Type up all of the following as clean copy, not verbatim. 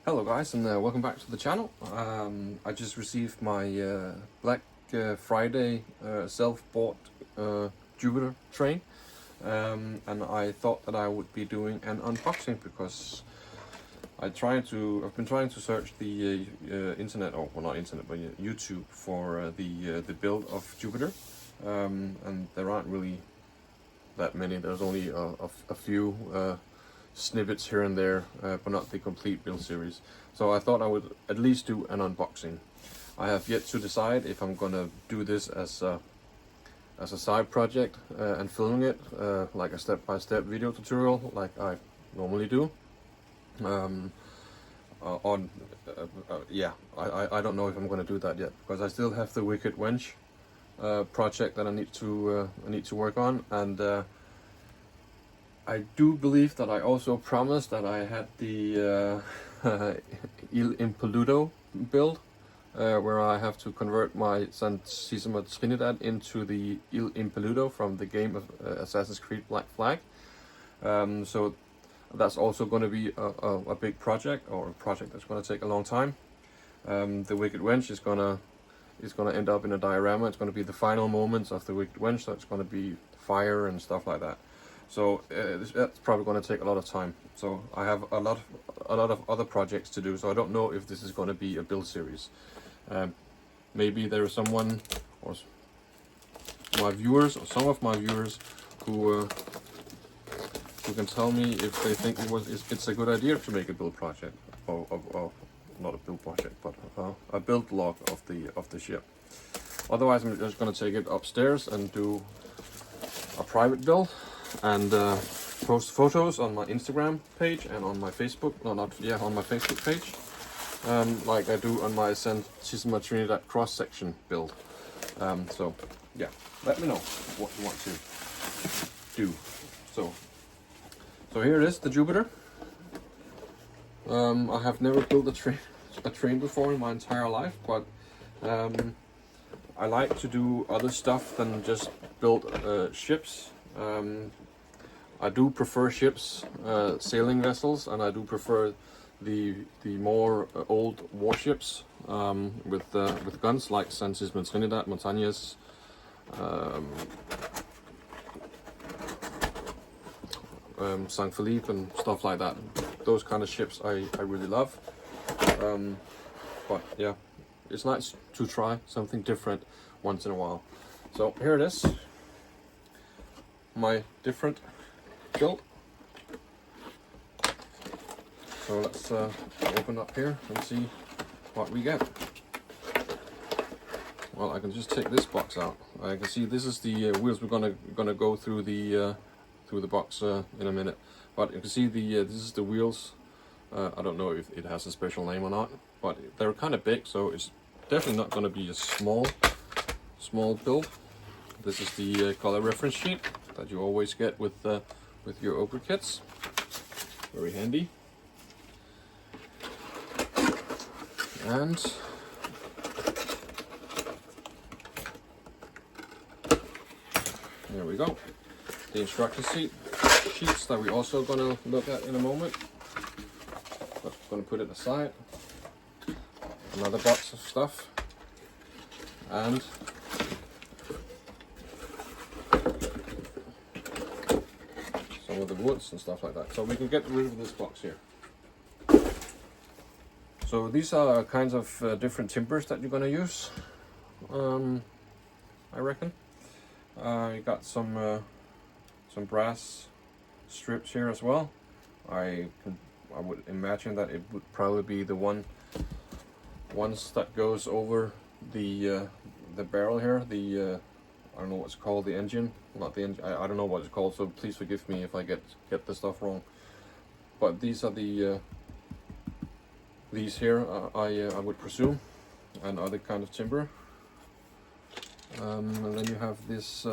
Hello guys, and welcome back to the channel. I just received my Black Friday self-bought Jupiter train, and I thought that I would be doing an unboxing because I've been trying to search the internet, or well, not internet, but YouTube for the build of Jupiter, and there aren't really that many. There's only a few snippets here and there, but not the complete build series. So I thought I would at least do an unboxing. I have yet to decide if I'm gonna do this as a side project and filming it like a step-by-step video tutorial like I normally do. Yeah, I don't know if I'm gonna do that yet because I still have the Wicked Wench project that I need to work on, and I do believe that I also promised that I had the Il Impoluto build, where I have to convert my Santissima Trinidad into the Il Impoluto from the game of Assassin's Creed Black Flag. So that's also going to be a big project, or a project that's going to take a long time. The Wicked Wench is gonna end up in a diorama. It's going to be the final moments of the Wicked Wench, so it's going to be fire and stuff like that. So that's probably going to take a lot of time. So I have a lot of other projects to do. So I don't know if this is going to be a build series. Maybe there is someone, or my viewers, or some of my viewers, who can tell me if they think it's a good idea to make a build project, or not a build project, but a build log of the ship. Otherwise, I'm just going to take it upstairs and do a private build, and post photos on my Instagram page and on my Facebook, on my Facebook page, like I do on my Santissima Trinidad cross section build. So yeah, let me know what you want to do. So here it is, the Jupiter. I have never built a train before in my entire life, but I like to do other stuff than just build ships. I do prefer ships, sailing vessels, and I do prefer the more old warships with guns like Santissima Trinidad, Montañas, San Felipe and stuff like that. Those kind of ships I really love. But yeah, it's nice to try something different once in a while. So here it is, my different build. So let's open up here and see what we get. Well, I can just take this box out. I can see this is the wheels. We're gonna go through the box in a minute. But you can see this is the wheels. I don't know if it has a special name or not, but they're kind of big, so it's definitely not going to be a small build. This is the color reference sheet that you always get with your Occre kits. Very handy. And there we go. The instruction sheets that we're also going to look at in a moment. But I'm going to put it aside. Another box of stuff. And some of the woods and stuff like that. So we can get rid of this box here. So these are kinds of different timbers that you're going to use, I reckon. You got some brass strips here as well. I would imagine that it would probably be the ones that goes over the barrel here. The I don't know what's called, the engine, not the engine. I don't know what it's called. So please forgive me if I get the stuff wrong. But these are the these here. I would presume, and other kind of timber. And then you have this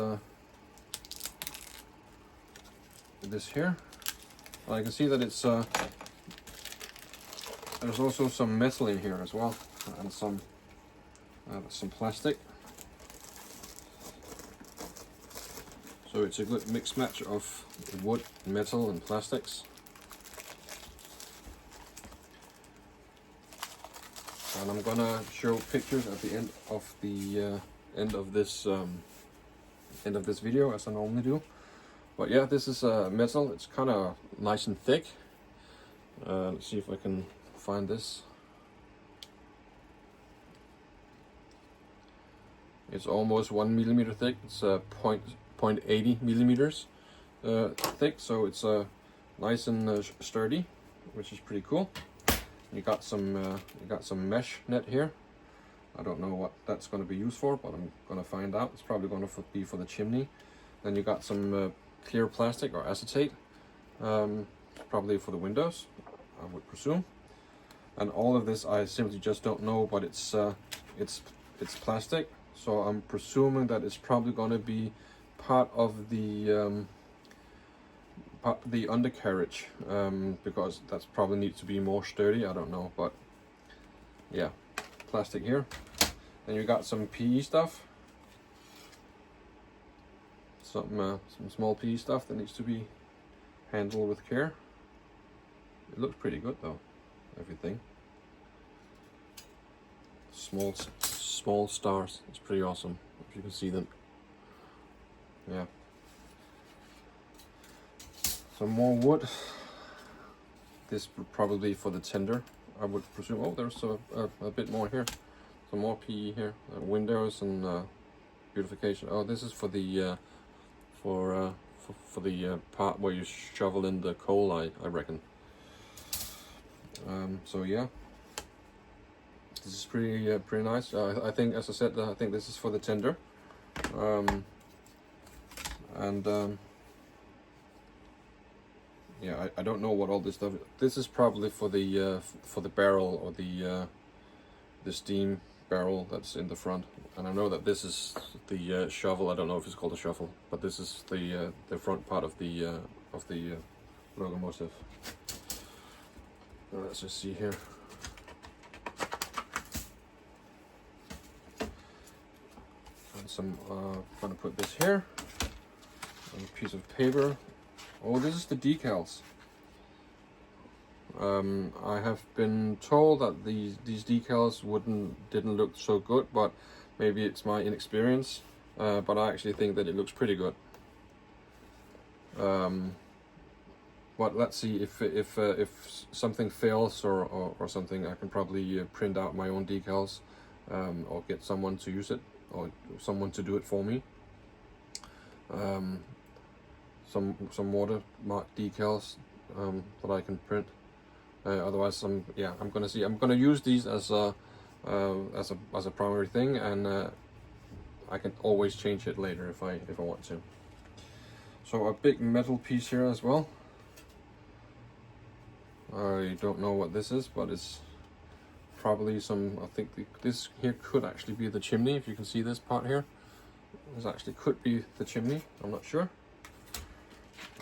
this here. I can see that it's there's also some metal in here as well, and some plastic. So it's a good mixed match of wood, metal, and plastics. And I'm gonna show pictures at the end of the end of this video, as I normally do. But yeah, this is metal. It's kind of nice and thick. Let's see if I can find this. It's almost 1 millimeter thick. It's 0.80 millimeters thick, so it's nice and sturdy, which is pretty cool. You got some mesh net here. I don't know what that's going to be used for, but I'm going to find out. It's probably going to be for the chimney. Then you got some clear plastic or acetate, probably for the windows, I would presume. And all of this I simply just don't know, but it's plastic, so I'm presuming that it's probably going to be part of the undercarriage, because that's probably needs to be more sturdy. I don't know, but yeah, plastic here. Then you got some PE stuff, some small PE stuff that needs to be handled with care. It looks pretty good though, everything. Small stars. It's pretty awesome if you can see them. Yeah. Some more wood. This would probably be for the tender, I would presume. Oh, there's a bit more here. Some more PE here. Windows and beautification. Oh, this is for the for the part where you shovel in the coal, I reckon. So yeah, this is pretty nice. I think, as I said, I think this is for the tender. Yeah, I don't know what all this stuff is. This is probably for the barrel, or the steam barrel that's in the front. And I know that this is the shovel. I don't know if it's called a shovel, but this is the front part of the locomotive. Let's just see here. And some gonna put this here. A piece of paper. Oh, this is the decals. I have been told that these decals didn't look so good, but maybe it's my inexperience. But I actually think that it looks pretty good. But let's see if something fails or something, I can probably print out my own decals, or get someone to use it, or someone to do it for me. Some watermark decals that I can print. Otherwise, I'm gonna use these as a primary thing, and I can always change it later if I want to. So a big metal piece here as well. I don't know what this is, but it's probably some. I think this here could actually be the chimney. If you can see this part here, this actually could be the chimney. I'm not sure.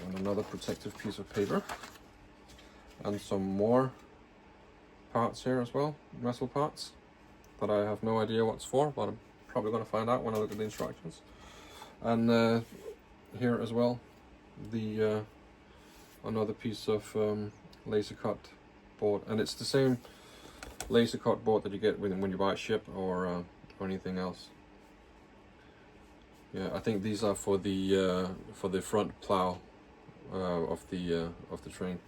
And another protective piece of paper, and some more parts here as well, metal parts that I have no idea what's for, but I'm probably going to find out when I look at the instructions. And here as well, the another piece of laser cut board, and it's the same laser cut board that you get when you buy a ship or anything else. Yeah, I think these are for the front plow of the train.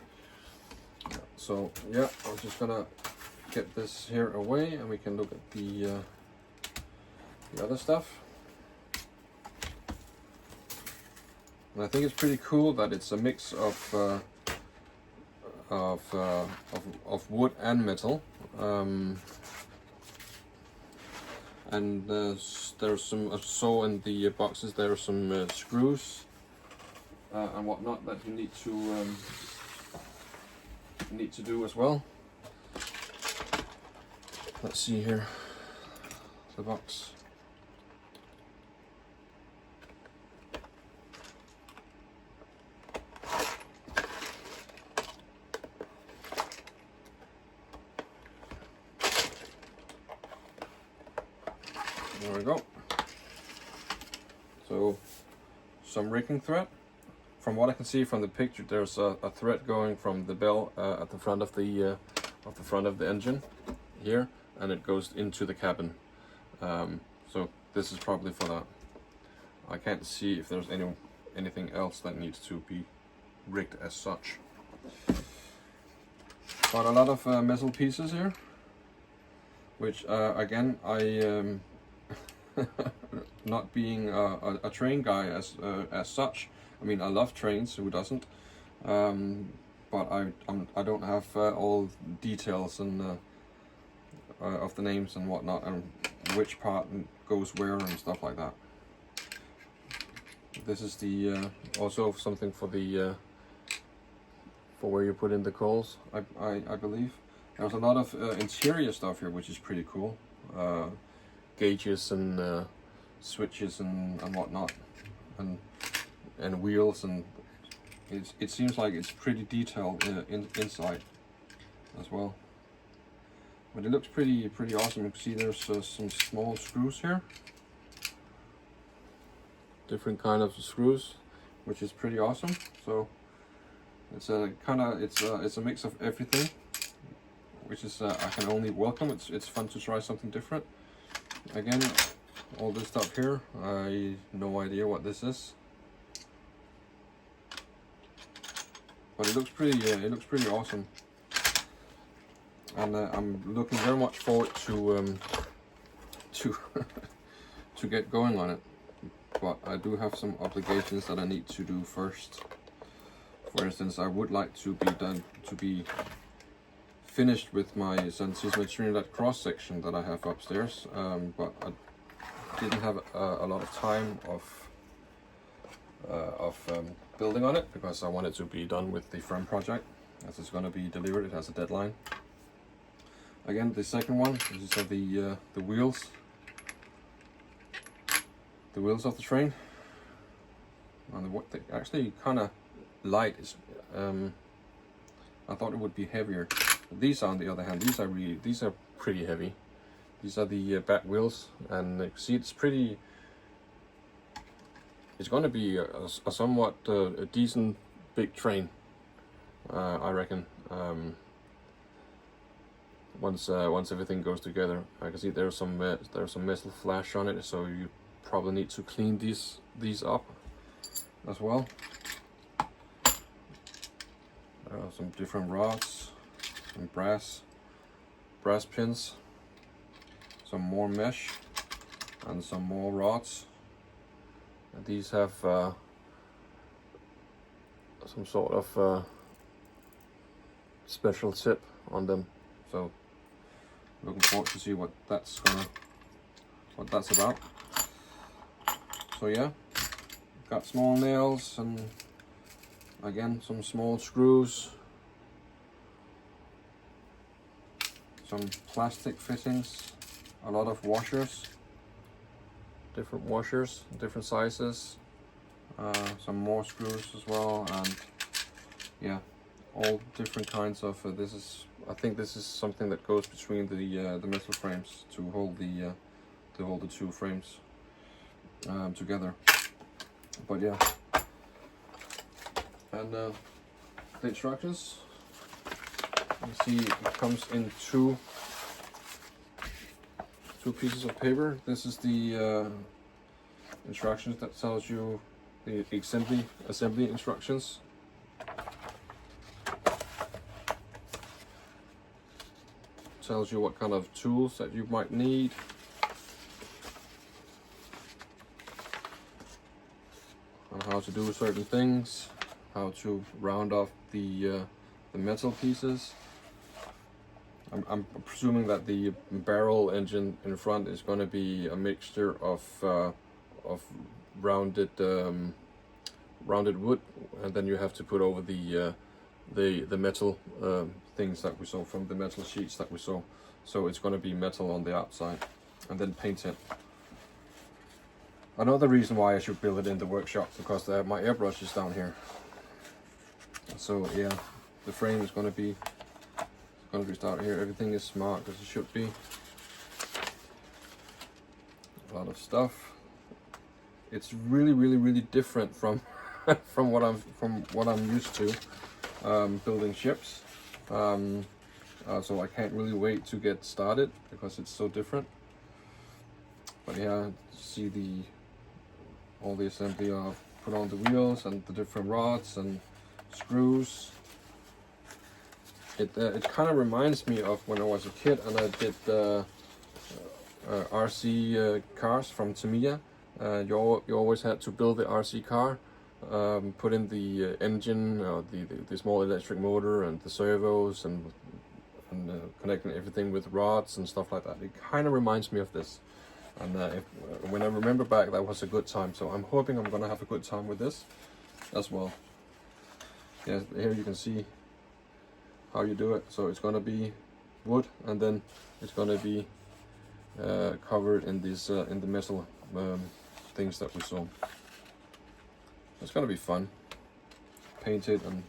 So yeah, I'm just gonna get this here away, and we can look at the other stuff. And I think it's pretty cool that it's a mix of wood and metal. And there's some, so in the boxes there are some screws and whatnot that you need to do as well. Let's see here, the box. we go. So some rigging thread. From what I can see from the picture, there's a thread going from the bell at the front of the engine here, and it goes into the cabin. So this is probably for that. I can't see if there's anything else that needs to be rigged as such. Got a lot of metal pieces here, which again, I not being a train guy as such. I mean, I love trains, who doesn't? But I don't have all details and of the names and whatnot, and which part goes where and stuff like that. This is the also something for the for where you put in the coals. I believe there's a lot of interior stuff here, which is pretty cool. Gauges and switches and whatnot, and wheels, and it seems like it's pretty detailed inside as well. But it looks pretty awesome. You can see there's some small screws here, different kind of screws, which is pretty awesome. So it's a it's a mix of everything, which is I can only welcome. It's fun to try something different. Again, all this stuff here, I no idea what this is, but it looks pretty awesome, and I'm looking very much forward to to get going on it. But I do have some obligations that I need to do first. For instance, I would like to be finished with my Santisima Trinidad cross section that I have upstairs, but I didn't have a lot of time of building on it, because I wanted to be done with the frame project as it's going to be delivered. It has a deadline. Again, the second one, these are the wheels. The wheels of the train, and they're actually kind of light. I thought it would be heavier. These, on the other hand, these are pretty heavy. These are the back wheels, and you see it's pretty. It's going to be a somewhat a decent big train, I reckon. Once everything goes together, I can see there's some metal flash on it, so you probably need to clean these up as well. There are some different rods, some brass pins, some more mesh, and some more rods. And these have some sort of special tip on them, so looking forward to see what that's about. So yeah, got small nails, and again some small screws, some plastic fittings, a lot of washers, different washers, different sizes, some more screws as well, and yeah, all different kinds of I think this is something that goes between the metal frames to hold the two frames together. But yeah, and the instructions, you see it comes in two pieces of paper. This is the instructions that tells you the assembly instructions. Tells you what kind of tools that you might need. On how to do certain things, how to round off the metal pieces. I'm presuming that the barrel engine in front is going to be a mixture of rounded wood, and then you have to put over the metal things that we saw, from the metal sheets that we saw. So it's going to be metal on the outside, and then paint it. Another reason why I should build it in the workshop, because my airbrush is down here. So yeah, the frame is going to be started here. Everything is smart as it should be. a lot of stuff. It's really different from from what I'm used to building ships. So I can't really wait to get started because it's so different. But yeah, see all the assembly of put on the wheels and the different rods and screws. It kind of reminds me of when I was a kid and I did RC cars from Tamiya. You always had to build the RC car, put in the engine, the small electric motor and the servos and connecting everything with rods and stuff like that. It kind of reminds me of this. And when I remember back, that was a good time. So I'm hoping I'm gonna have a good time with this as well. Yeah, here you can see how you do it. So it's gonna be wood, and then it's gonna be covered in these in the metal things that we saw. It's gonna be fun. Painted and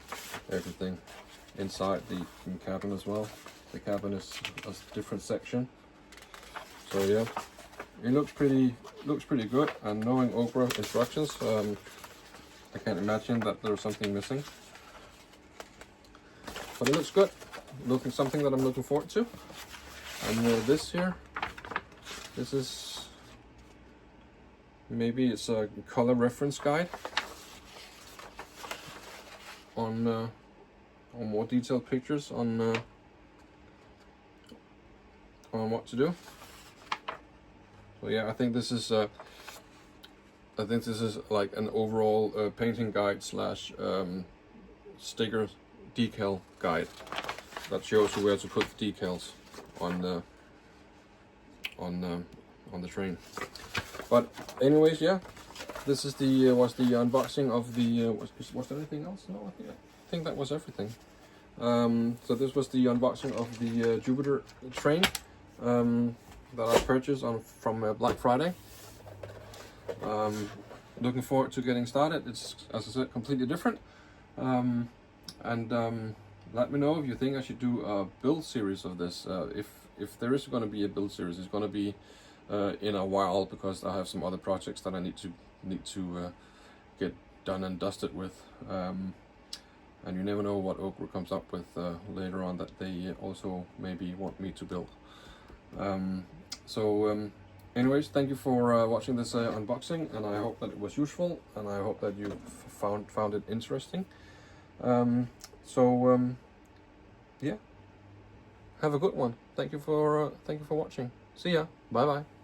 everything inside the cabin as well. The cabin is a different section. So yeah. It looks pretty good, and knowing Occre instructions, I can't imagine that there's something missing. But it looks good. Looking something that I'm looking forward to. And this here, this is maybe it's a color reference guide on more detailed pictures on what to do. So yeah, I think this is like an overall painting guide slash sticker decal guide that shows you where to put decals on the train. But anyways, yeah, this is the was the unboxing of the was there anything else? No, I think that was everything. So this was the unboxing of the Jupiter train that I purchased from Black Friday. Looking forward to getting started. It's, as I said, completely different. Let me know if you think I should do a build series of this. If there is going to be a build series, it's going to be in a while, because I have some other projects that I need to get done and dusted with. And you never know what Occre comes up with later on that they also maybe want me to build. Anyways, thank you for watching this unboxing, and I hope that it was useful, and I hope that you found it interesting. Yeah, have a good one. Thank you for watching. See ya. Bye bye.